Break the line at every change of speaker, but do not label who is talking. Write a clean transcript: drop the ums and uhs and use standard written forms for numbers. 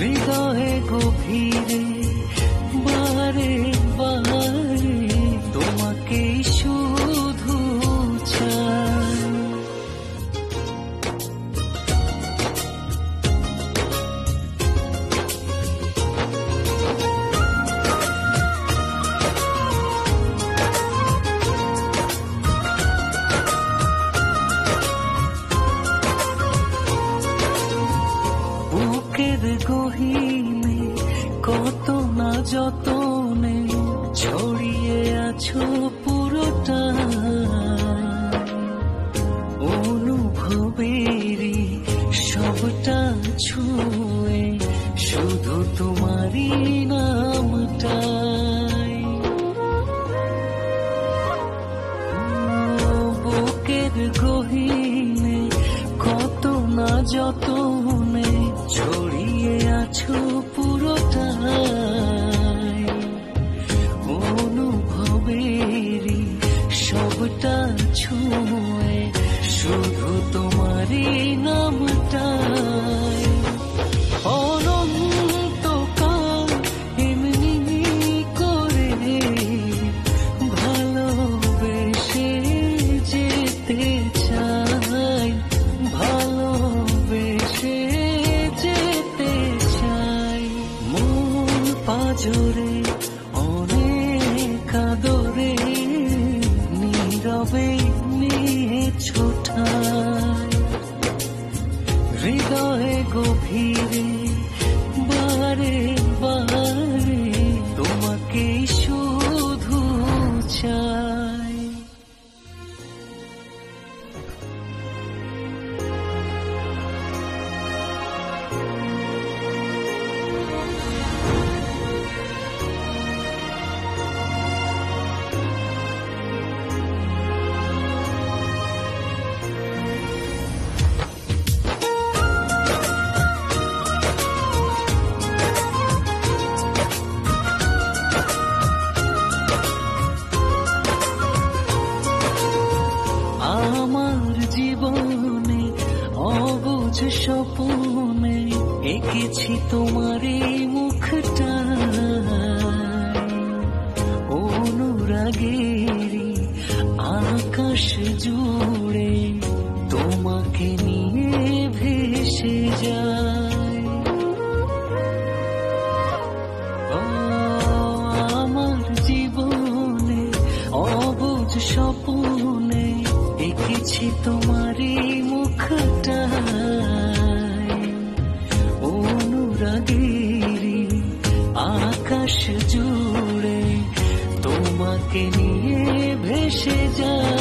হৃদয়ে গভীরে বারে বারে তোমাকে শুধু চাই। বুকের গহীনে কত না যতনে ছড়িয়ে আছো পুরোটা, অনুভবেরই সবটা ছুঁয়ে শুধু তোমারই নামটাই। বুকের গহীনে কত না যতনে ছড়িয়ে আছো পুরোটাই, অনুভবেরই সবটা ছুঁয়ে শুধু তোমারই নামটাই। অনন্তকাল এমনি করে ভালোবেসে যেতে চাই, ভালোবেসে যেতে চাই। মন পাজরে অনেক আদরে নীরবে নিয়েছো ঠাই। হৃদয়ে গভীরে বারে বারে তোমাকে শুধু চাই। আমার জীবনে অবুঝ স্বপ্নে এঁকেছি তোমার এই মুখটা, অনুরাগেরই আকাশ জুড়ে তোমাকে নিয়ে ভেসে যায়। আমার জীবনে অবুঝ স্বপ্নে এঁকেছি তোমার এই মুখটা, অনুরাগেরই আকাশ জুড়ে তোমাকে নিয়ে ভেসে যায়।